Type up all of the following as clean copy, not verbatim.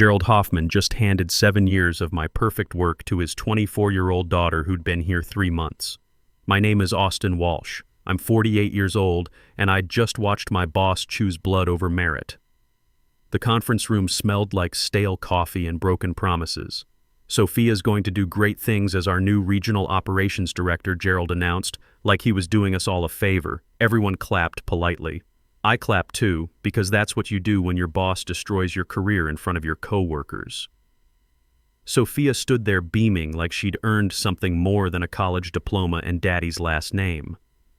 Gerald Hoffman just handed 7 years of my perfect work to his 24-year-old daughter who'd been here 3 months. My name is Austin Walsh. I'm 48 years old, and I'd just watched my boss choose blood over merit. The conference room smelled like stale coffee and broken promises. Sophia's going to do great things as our new regional operations director, Gerald announced, like he was doing us all a favor. Everyone clapped politely. I clapped too, because that's what you do when your boss destroys your career in front of your co-workers. Sophia stood there beaming like she'd earned something more than a college diploma and daddy's last name.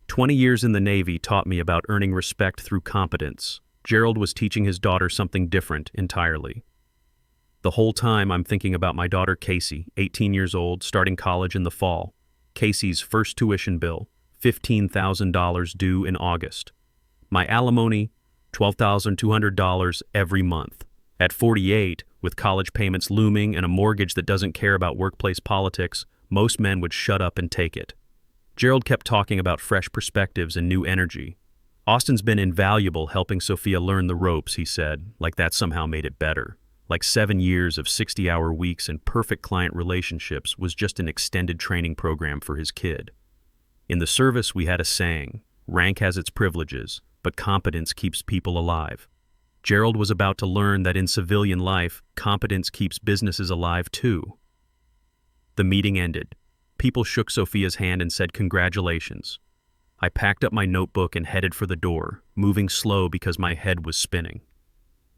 20 years in the Navy taught me about earning respect through competence. Gerald was teaching his daughter something different entirely. The whole time I'm thinking about my daughter Casey, 18 years old, starting college in the fall. Casey's first tuition bill, $15,000 due in August. My alimony, $12,200 every month. At 48, with college payments looming and a mortgage that doesn't care about workplace politics, most men would shut up and take it. Gerald kept talking about fresh perspectives and new energy. Austin's been invaluable helping Sophia learn the ropes, he said, like that somehow made it better. Like 7 years of 60-hour weeks and perfect client relationships was just an extended training program for his kid. In the service, we had a saying, rank has its privileges, but competence keeps people alive. Gerald was about to learn that in civilian life, competence keeps businesses alive too. The meeting ended. People shook Sophia's hand and said congratulations. I packed up my notebook and headed for the door, moving slow because my head was spinning.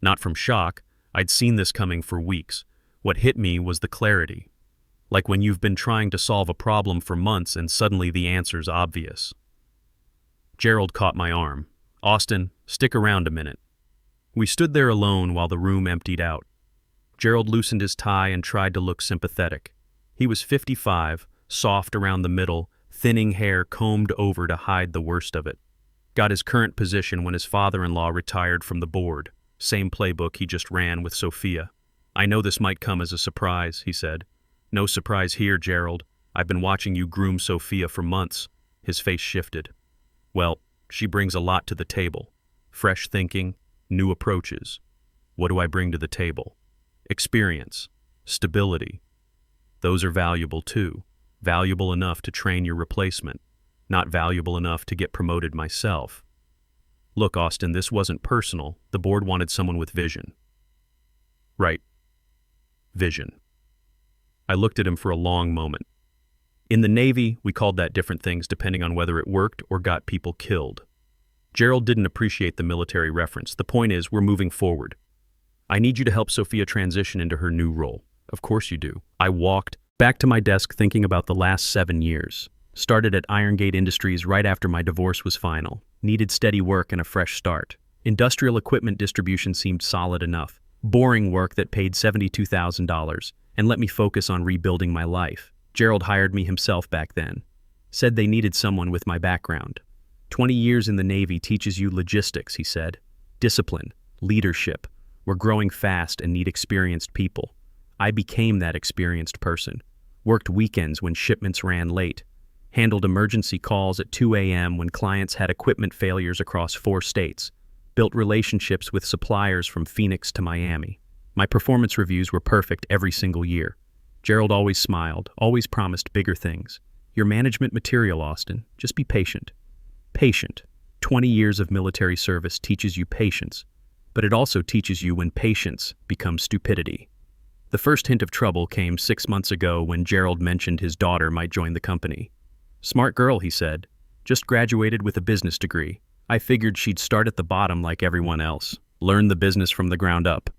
Not from shock, I'd seen this coming for weeks. What hit me was the clarity. Like when you've been trying to solve a problem for months and suddenly the answer's obvious. Gerald caught my arm. Austin, stick around a minute. We stood there alone while the room emptied out. Gerald loosened his tie and tried to look sympathetic. He was 55, soft around the middle, thinning hair combed over to hide the worst of it. Got his current position when his father-in-law retired from the board. Same playbook he just ran with Sophia. I know this might come as a surprise, he said. No surprise here, Gerald. I've been watching you groom Sophia for months. His face shifted. Well, she brings a lot to the table. Fresh thinking, new approaches. What do I bring to the table? Experience, stability. Those are valuable too. Valuable enough to train your replacement. Not valuable enough to get promoted myself. Look, Austin, this wasn't personal. The board wanted someone with vision. Right. Vision. I looked at him for a long moment. In the Navy, we called that different things depending on whether it worked or got people killed. Gerald didn't appreciate the military reference. The point is, we're moving forward. I need you to help Sophia transition into her new role. Of course you do. I walked back to my desk thinking about the last 7 years. Started at Iron Gate Industries right after my divorce was final. Needed steady work and a fresh start. Industrial equipment distribution seemed solid enough. Boring work that paid $72,000 and let me focus on rebuilding my life. Gerald hired me himself back then. Said they needed someone with my background. 20 years in the Navy teaches you logistics, he said. Discipline, leadership. We're growing fast and need experienced people. I became that experienced person. Worked weekends when shipments ran late. Handled emergency calls at 2 a.m. when clients had equipment failures across 4 states. Built relationships with suppliers from Phoenix to Miami. My performance reviews were perfect every single year. Gerald always smiled, always promised bigger things. Your management material, Austin. Just be patient. Patient. 20 years of military service teaches you patience, but it also teaches you when patience becomes stupidity. The first hint of trouble came 6 months ago when Gerald mentioned his daughter might join the company. Smart girl, he said. Just graduated with a business degree. I figured she'd start at the bottom like everyone else. Learn the business from the ground up.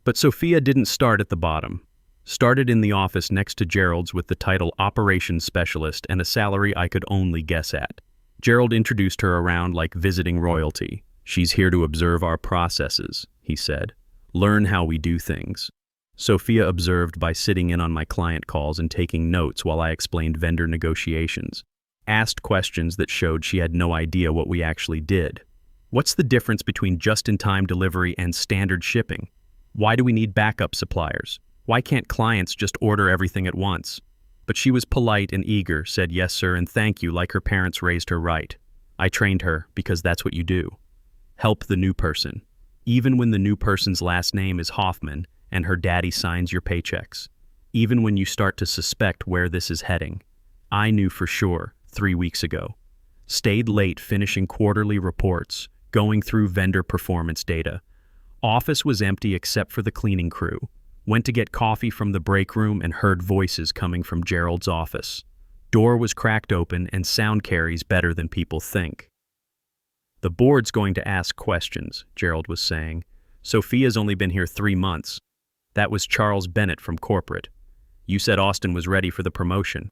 But Sophia didn't start at the bottom. Started in the office next to Gerald's with the title Operations Specialist and a salary I could only guess at. Gerald introduced her around like visiting royalty. She's here to observe our processes, he said. Learn how we do things. Sophia observed by sitting in on my client calls and taking notes while I explained vendor negotiations. Asked questions that showed she had no idea what we actually did. What's the difference between just-in-time delivery and standard shipping? Why do we need backup suppliers? Why can't clients just order everything at once? But she was polite and eager, said yes sir and thank you like her parents raised her right. I trained her because that's what you do. Help the new person. Even when the new person's last name is Hoffman and her daddy signs your paychecks. Even when you start to suspect where this is heading. I knew for sure 3 weeks ago. Stayed late finishing quarterly reports, going through vendor performance data. Office was empty except for the cleaning crew. Went to get coffee from the break room and heard voices coming from Gerald's office. Door was cracked open and sound carries better than people think. The board's going to ask questions, Gerald was saying. Sophia's only been here 3 months. That was Charles Bennett from corporate. You said Austin was ready for the promotion.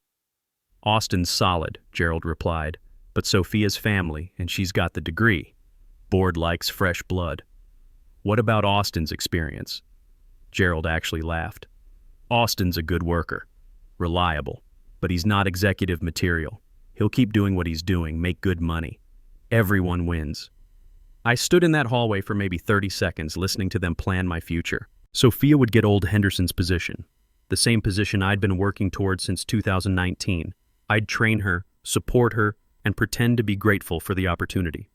Austin's solid, Gerald replied, but Sophia's family, and she's got the degree. Board likes fresh blood. What about Austin's experience? Gerald actually laughed. Austin's a good worker. Reliable. But he's not executive material. He'll keep doing what he's doing, make good money. Everyone wins. I stood in that hallway for maybe 30 seconds listening to them plan my future. Sophia would get old Henderson's position, the same position I'd been working towards since 2019. I'd train her, support her, and pretend to be grateful for the opportunity.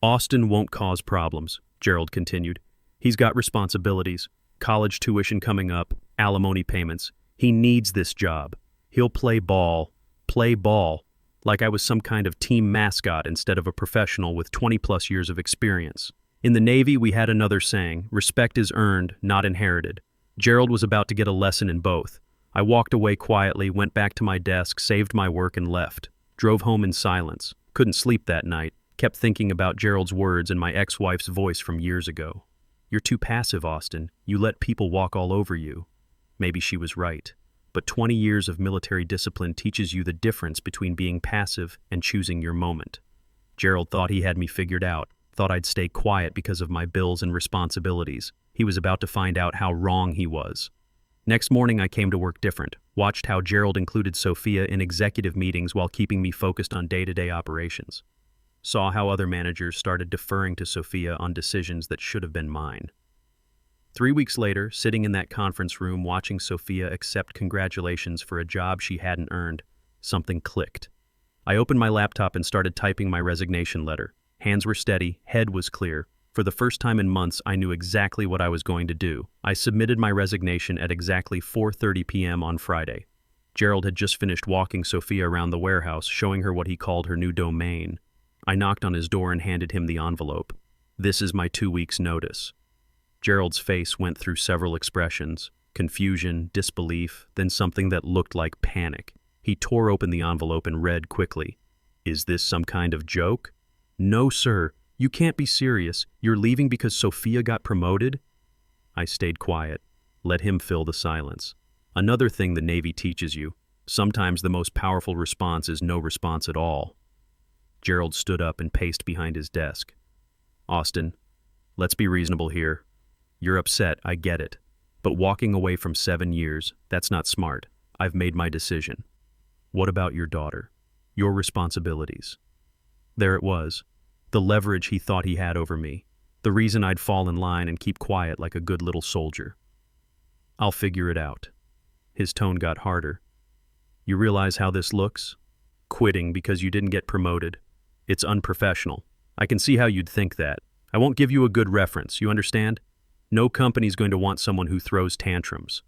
Austin won't cause problems, Gerald continued. He's got responsibilities, college tuition coming up, alimony payments. He needs this job. He'll play ball, like I was some kind of team mascot instead of a professional with 20-plus years of experience. In the Navy, we had another saying, respect is earned, not inherited. Gerald was about to get a lesson in both. I walked away quietly, went back to my desk, saved my work, and left. Drove home in silence. Couldn't sleep that night. Kept thinking about Gerald's words and my ex-wife's voice from years ago. You're too passive, Austin. You let people walk all over you. Maybe she was right. But 20 years of military discipline teaches you the difference between being passive and choosing your moment. Gerald thought he had me figured out, thought I'd stay quiet because of my bills and responsibilities. He was about to find out how wrong he was. Next morning I came to work different, watched how Gerald included Sophia in executive meetings while keeping me focused on day-to-day operations. Saw how other managers started deferring to Sophia on decisions that should have been mine. 3 weeks later, sitting in that conference room watching Sophia accept congratulations for a job she hadn't earned, something clicked. I opened my laptop and started typing my resignation letter. Hands were steady, head was clear. For the first time in months, I knew exactly what I was going to do. I submitted my resignation at exactly 4:30 p.m. on Friday. Gerald had just finished walking Sophia around the warehouse, showing her what he called her new domain. I knocked on his door and handed him the envelope. This is my 2 weeks' notice. Gerald's face went through several expressions, confusion, disbelief, then something that looked like panic. He tore open the envelope and read quickly. Is this some kind of joke? No, sir. You can't be serious. You're leaving because Sophia got promoted? I stayed quiet. Let him fill the silence. Another thing the Navy teaches you. Sometimes the most powerful response is no response at all. Gerald stood up and paced behind his desk. Austin, let's be reasonable here. You're upset, I get it. But walking away from 7 years, that's not smart. I've made my decision. What about your daughter? Your responsibilities? There it was. The leverage he thought he had over me. The reason I'd fall in line and keep quiet like a good little soldier. I'll figure it out. His tone got harder. You realize how this looks? Quitting because you didn't get promoted. It's unprofessional. I can see how you'd think that. I won't give you a good reference, you understand? No company's going to want someone who throws tantrums.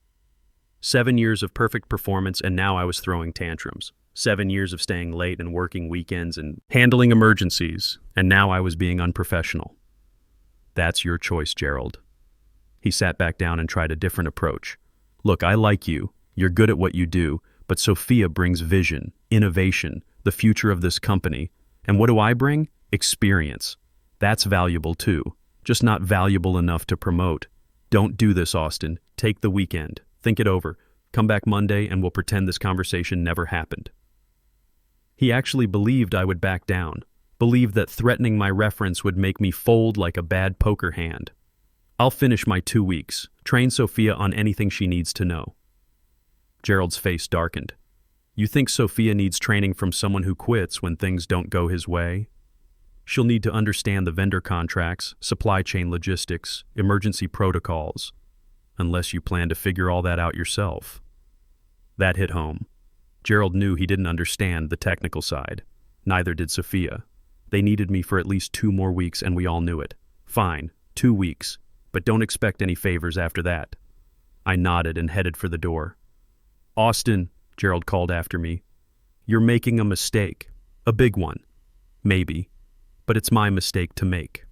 7 years of perfect performance and now I was throwing tantrums. 7 years of staying late and working weekends and handling emergencies, and now I was being unprofessional. That's your choice, Gerald. He sat back down and tried a different approach. Look, I like you. You're good at what you do, but Sophia brings vision, innovation, the future of this company. And what do I bring? Experience. That's valuable too, just not valuable enough to promote. Don't do this, Austin. Take the weekend. Think it over. Come back Monday and we'll pretend this conversation never happened. He actually believed I would back down, believed that threatening my reference would make me fold like a bad poker hand. I'll finish my 2 weeks, train Sophia on anything she needs to know. Gerald's face darkened. You think Sophia needs training from someone who quits when things don't go his way? She'll need to understand the vendor contracts, supply chain logistics, emergency protocols, unless you plan to figure all that out yourself. That hit home. Gerald knew he didn't understand the technical side. Neither did Sophia. They needed me for at least 2 more weeks and we all knew it. Fine, 2 weeks. but don't expect any favors after that." I nodded and headed for the door. "Austin," Gerald called after me, "you're making a mistake. A big one. Maybe. But it's my mistake to make."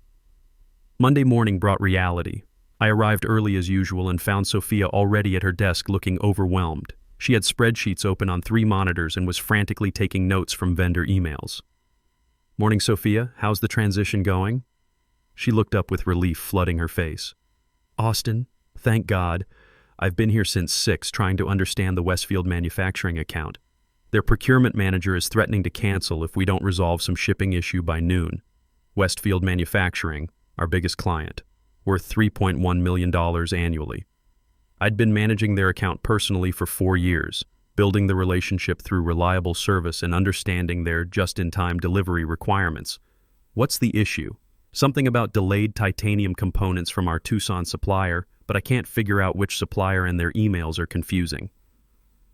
Monday morning brought reality. I arrived early as usual and found Sophia already at her desk looking overwhelmed. She had spreadsheets open on 3 monitors and was frantically taking notes from vendor emails. "Morning, Sophia. How's the transition going?" She looked up with relief flooding her face. "Austin, thank God. I've been here since 6 trying to understand the Westfield manufacturing account. Their procurement manager is threatening to cancel if we don't resolve some shipping issue by noon. Westfield Manufacturing, our biggest client, worth $3.1 million annually. I'd been managing their account personally for 4 years, building the relationship through reliable service and understanding their just-in-time delivery requirements. What's the issue? Something about delayed titanium components from our Tucson supplier, but I can't figure out which supplier and their emails are confusing."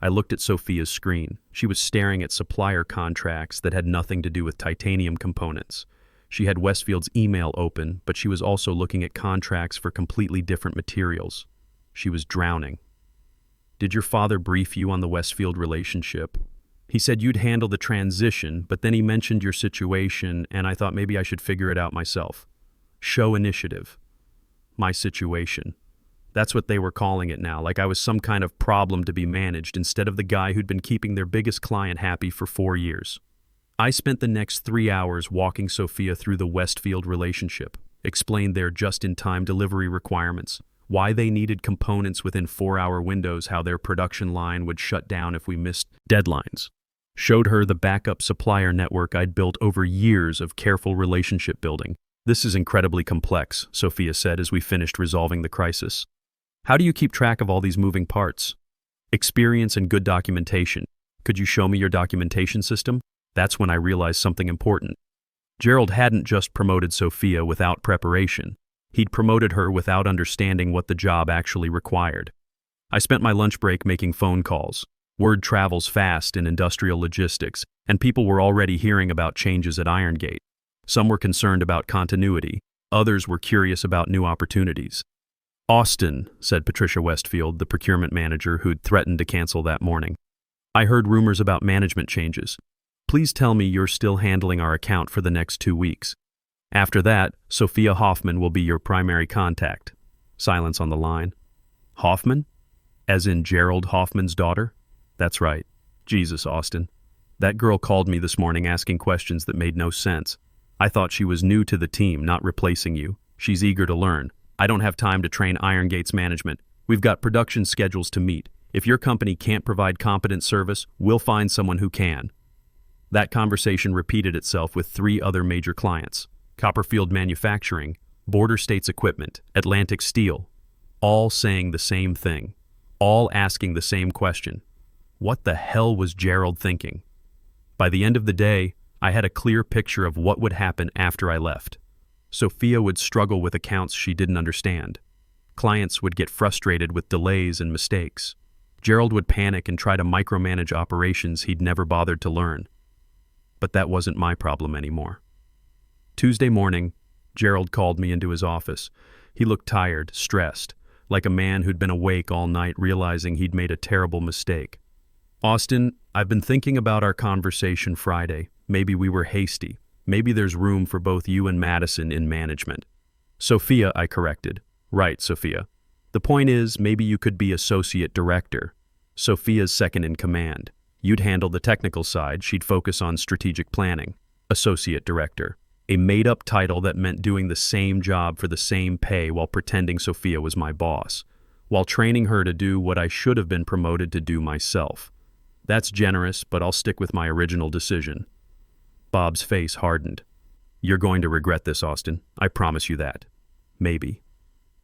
I looked at Sophia's screen. She was staring at supplier contracts that had nothing to do with titanium components. She had Westfield's email open, but she was also looking at contracts for completely different materials. She was drowning. "Did your father brief you on the Westfield relationship? He said you'd handle the transition, but then he mentioned your situation, and I thought maybe I should figure it out myself. Show initiative. My situation. That's what they were calling it now, like I was some kind of problem to be managed instead of the guy who'd been keeping their biggest client happy for 4 years. I spent the next 3 hours walking Sophia through the Westfield relationship, explained their just-in-time delivery requirements, why they needed components within 4-hour windows, how their production line would shut down if we missed deadlines. Showed her the backup supplier network I'd built over years of careful relationship building. "This is incredibly complex," Sophia said as we finished resolving the crisis. "How do you keep track of all these moving parts?" "Experience and good documentation. Could you show me your documentation system?" That's when I realized something important. Gerald hadn't just promoted Sophia without preparation. He'd promoted her without understanding what the job actually required. I spent my lunch break making phone calls. Word travels fast in industrial logistics, and people were already hearing about changes at Irongate. Some were concerned about continuity. Others were curious about new opportunities. "Austin," said Patricia Westfield, the procurement manager who'd threatened to cancel that morning. "I heard rumors about management changes. Please tell me you're still handling our account for the next 2 weeks. After that, Sophia Hoffman will be your primary contact." Silence on the line. "Hoffman? As in Gerald Hoffman's daughter?" "That's right. Jesus, Austin. That girl called me this morning asking questions that made no sense. I thought she was new to the team, not replacing you. She's eager to learn. I don't have time to train Irongate's management. We've got production schedules to meet. If your company can't provide competent service, we'll find someone who can." That conversation repeated itself with 3 other major clients: Copperfield Manufacturing, Border States Equipment, Atlantic Steel, all saying the same thing, all asking the same question. What the hell was Gerald thinking? By the end of the day, I had a clear picture of what would happen after I left. Sophia would struggle with accounts she didn't understand. Clients would get frustrated with delays and mistakes. Gerald would panic and try to micromanage operations he'd never bothered to learn. But that wasn't my problem anymore. Tuesday morning, Gerald called me into his office. He looked tired, stressed, like a man who'd been awake all night realizing he'd made a terrible mistake. "Austin, I've been thinking about our conversation Friday. Maybe we were hasty. Maybe there's room for both you and Madison in management." "Sophia," I corrected. "Right, Sophia. The point is, maybe you could be associate director. Sophia's second in command. You'd handle the technical side, she'd focus on strategic planning. Associate director. A made-up title that meant doing the same job for the same pay while pretending Sophia was my boss, while training her to do what I should have been promoted to do myself. That's generous, but I'll stick with my original decision." Bob's face hardened. "You're going to regret this, Austin. I promise you that. Maybe.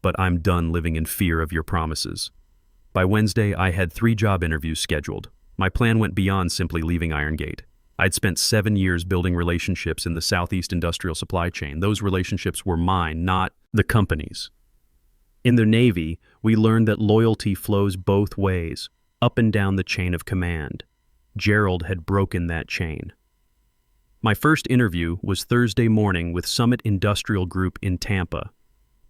But I'm done living in fear of your promises." By Wednesday, I had 3 job interviews scheduled. My plan went beyond simply leaving Irongate. I'd spent 7 years building relationships in the Southeast industrial supply chain. Those relationships were mine, not the company's. In the Navy, we learned that loyalty flows both ways, up and down the chain of command. Gerald had broken that chain. My first interview was Thursday morning with Summit Industrial Group in Tampa.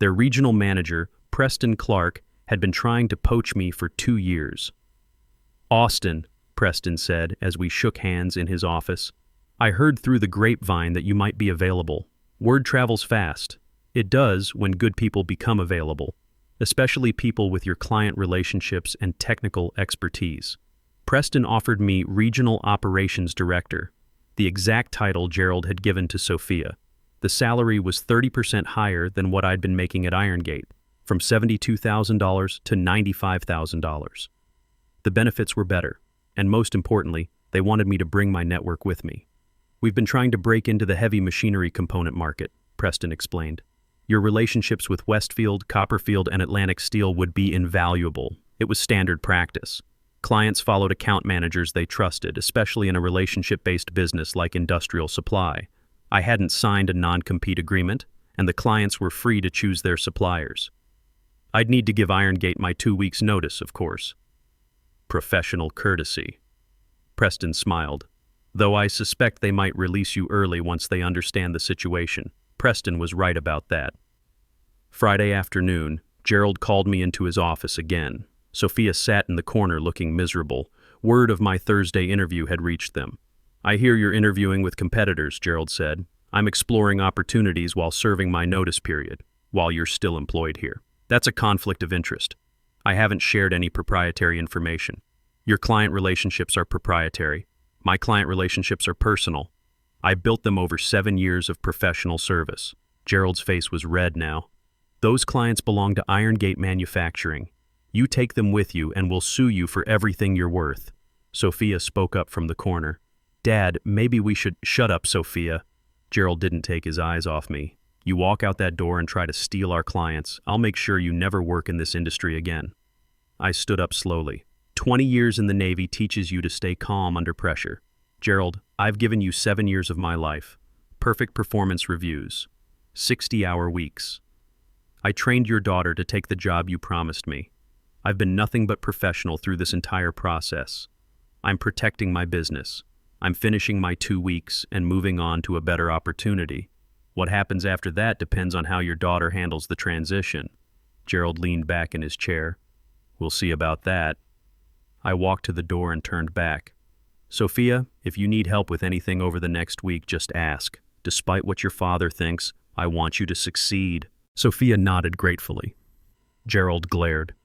Their regional manager, Preston Clark, had been trying to poach me for 2 years. "Austin," Preston said as we shook hands in his office, "I heard through the grapevine that you might be available. Word travels fast. It does when good people become available, especially people with your client relationships and technical expertise." Preston offered me Regional Operations Director, the exact title Gerald had given to Sophia. The salary was 30% higher than what I'd been making at Irongate, from $72,000 to $95,000. The benefits were better, and most importantly, they wanted me to bring my network with me. "We've been trying to break into the heavy machinery component market," Preston explained. "Your relationships with Westfield, Copperfield, and Atlantic Steel would be invaluable. It was standard practice. Clients followed account managers they trusted, especially in a relationship-based business like industrial supply. I hadn't signed a non-compete agreement, and the clients were free to choose their suppliers. I'd need to give Irongate my 2 weeks' notice, of course." "Professional courtesy." Preston smiled. "Though I suspect they might release you early once they understand the situation." Preston was right about that. Friday afternoon, Gerald called me into his office again. Sophia sat in the corner looking miserable. Word of my Thursday interview had reached them. "I hear you're interviewing with competitors," Gerald said. "I'm exploring opportunities while serving my notice period, while you're still employed here. That's a conflict of interest. I haven't shared any proprietary information. Your client relationships are proprietary. My client relationships are personal. I built them over 7 years of professional service." Gerald's face was red now. "Those clients belong to Irongate Manufacturing. You take them with you and we'll sue you for everything you're worth." Sophia spoke up from the corner. "Dad, maybe we should—" "Shut up, Sophia." Gerald didn't take his eyes off me. "You walk out that door and try to steal our clients, I'll make sure you never work in this industry again." I stood up slowly. 20 years in the Navy teaches you to stay calm under pressure. Gerald, I've given you 7 years of my life. Perfect performance reviews. 60-hour weeks. I trained your daughter to take the job you promised me. I've been nothing but professional through this entire process. I'm protecting my business. I'm finishing my 2 weeks and moving on to a better opportunity. What happens after that depends on how your daughter handles the transition." Gerald leaned back in his chair. "We'll see about that." I walked to the door and turned back. "Sophia, if you need help with anything over the next week, just ask. Despite what your father thinks, I want you to succeed." Sophia nodded gratefully. Gerald glared.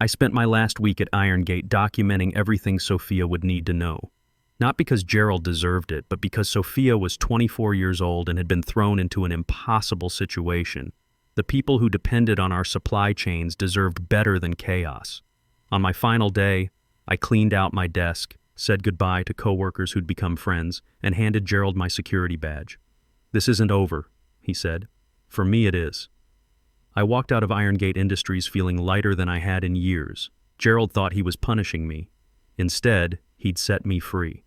I spent my last week at Irongate documenting everything Sophia would need to know. Not because Gerald deserved it, but because Sophia was 24 years old and had been thrown into an impossible situation. The people who depended on our supply chains deserved better than chaos. On my final day, I cleaned out my desk, said goodbye to coworkers who'd become friends, and handed Gerald my security badge. "This isn't over," he said. "For me it is." I walked out of Irongate Industries feeling lighter than I had in years. Gerald thought he was punishing me. Instead, he'd set me free.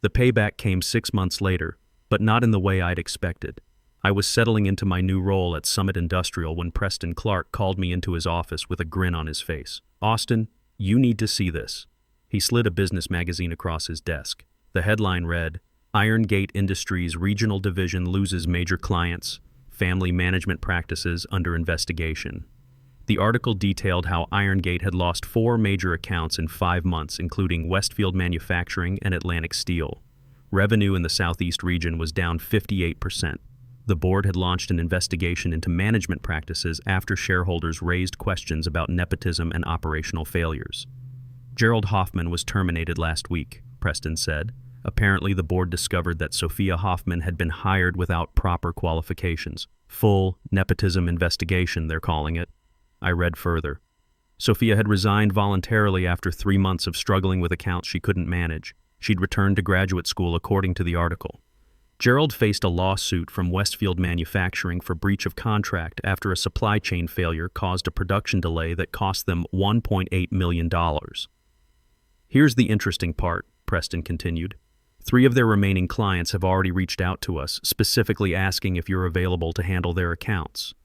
The payback came 6 months later, but not in the way I'd expected. I was settling into my new role at Summit Industrial when Preston Clark called me into his office with a grin on his face. "Austin, you need to see this." He slid a business magazine across his desk. The headline read, "Irongate Industries Regional Division Loses Major Clients. Family Management Practices Under Investigation." The article detailed how Irongate had lost 4 major accounts in 5 months, including Westfield Manufacturing and Atlantic Steel. Revenue in the Southeast region was down 58%. The board had launched an investigation into management practices after shareholders raised questions about nepotism and operational failures. Gerald Hoffman was terminated last week, Preston said. Apparently, the board discovered that Sophia Hoffman had been hired without proper qualifications. Full nepotism investigation, they're calling it. I read further. Sophia had resigned voluntarily after 3 months of struggling with accounts she couldn't manage. She'd returned to graduate school, according to the article. Gerald faced a lawsuit from Westfield Manufacturing for breach of contract after a supply chain failure caused a production delay that cost them $1.8 million. Here's the interesting part, Preston continued. 3 of their remaining clients have already reached out to us, specifically asking if you're available to handle their accounts.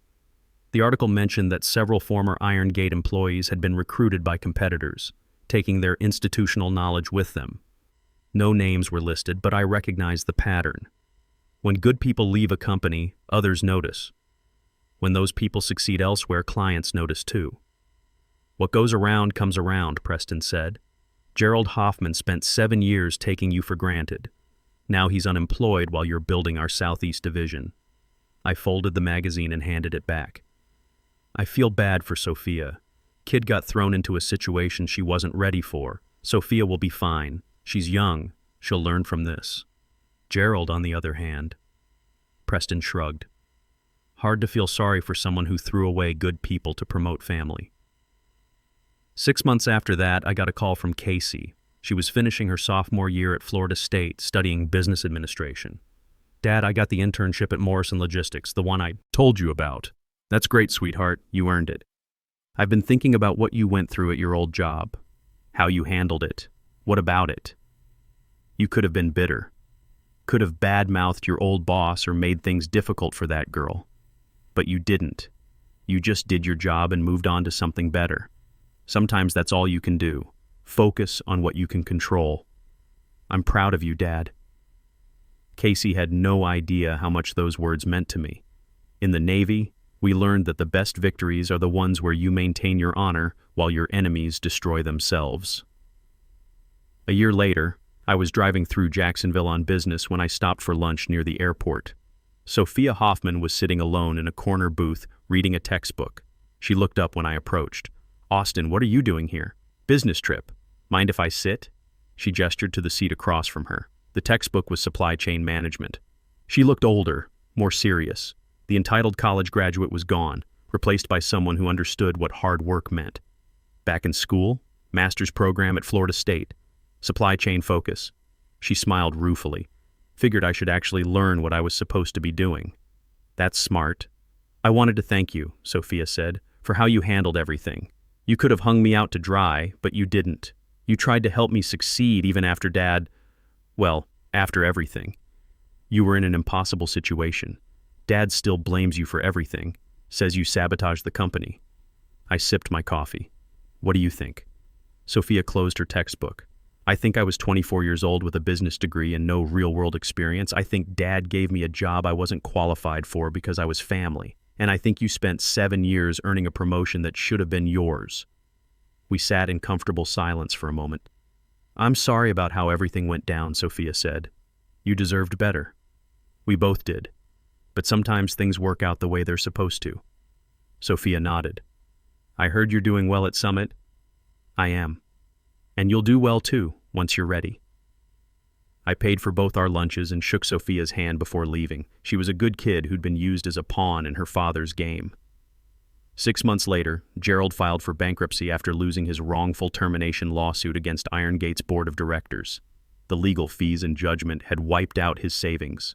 The article mentioned that several former Irongate employees had been recruited by competitors, taking their institutional knowledge with them. No names were listed, but I recognized the pattern. When good people leave a company, others notice. When those people succeed elsewhere, clients notice too. What goes around comes around, Preston said. Gerald Hoffman spent 7 years taking you for granted. Now he's unemployed while you're building our Southeast division. I folded the magazine and handed it back. I feel bad for Sophia. Kid got thrown into a situation she wasn't ready for. Sophia will be fine. She's young. She'll learn from this. Gerald, on the other hand. Preston shrugged. Hard to feel sorry for someone who threw away good people to promote family. 6 months after that, I got a call from Casey. She was finishing her sophomore year at Florida State, studying business administration. Dad, I got the internship at Morrison Logistics, the one I told you about. That's great, sweetheart. You earned it. I've been thinking about what you went through at your old job, how you handled it. What about it? You could have been bitter. Could have bad-mouthed your old boss or made things difficult for that girl. But you didn't. You just did your job and moved on to something better. Sometimes that's all you can do. Focus on what you can control. I'm proud of you, Dad. Casey had no idea how much those words meant to me. In the Navy, we learned that the best victories are the ones where you maintain your honor while your enemies destroy themselves. A year later, I was driving through Jacksonville on business when I stopped for lunch near the airport. Sophia Hoffman was sitting alone in a corner booth reading a textbook. She looked up when I approached. Austin, what are you doing here? Business trip. Mind if I sit? She gestured to the seat across from her. The textbook was Supply Chain Management. She looked older, more serious. The entitled college graduate was gone, replaced by someone who understood what hard work meant. Back in school, master's program at Florida State. Supply chain focus. She smiled ruefully. Figured I should actually learn what I was supposed to be doing. That's smart. I wanted to thank you, Sophia said, for how you handled everything. You could have hung me out to dry, but you didn't. You tried to help me succeed even after after everything. You were in an impossible situation. Dad still blames you for everything, says you sabotaged the company. I sipped my coffee. What do you think? Sophia closed her textbook. I think I was 24 years old with a business degree and no real-world experience. I think Dad gave me a job I wasn't qualified for because I was family. And I think you spent 7 years earning a promotion that should have been yours. We sat in comfortable silence for a moment. I'm sorry about how everything went down, Sophia said. You deserved better. We both did. But sometimes things work out the way they're supposed to. Sophia nodded. I heard you're doing well at Summit. I am. And you'll do well too, once you're ready. I paid for both our lunches and shook Sophia's hand before leaving. She was a good kid who'd been used as a pawn in her father's game. 6 months later, Gerald filed for bankruptcy after losing his wrongful termination lawsuit against Iron Gate's board of directors. The legal fees and judgment had wiped out his savings.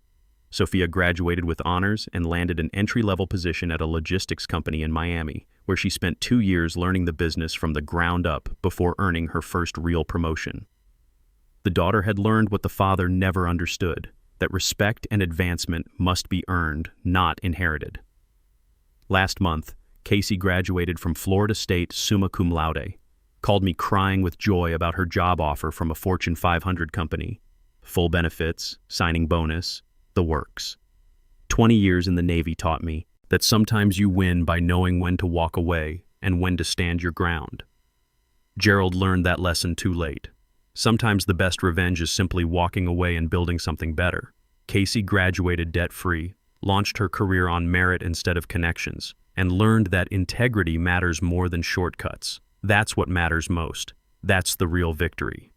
Sophia graduated with honors and landed an entry-level position at a logistics company in Miami, where she spent 2 years learning the business from the ground up before earning her first real promotion. The daughter had learned what the father never understood, that respect and advancement must be earned, not inherited. Last month, Casey graduated from Florida State summa cum laude, called me crying with joy about her job offer from a Fortune 500 company. Full benefits, signing bonus, the works. 20 years in the Navy taught me that sometimes you win by knowing when to walk away and when to stand your ground. Gerald learned that lesson too late. Sometimes the best revenge is simply walking away and building something better. Casey graduated debt-free, launched her career on merit instead of connections, and learned that integrity matters more than shortcuts. That's what matters most. That's the real victory.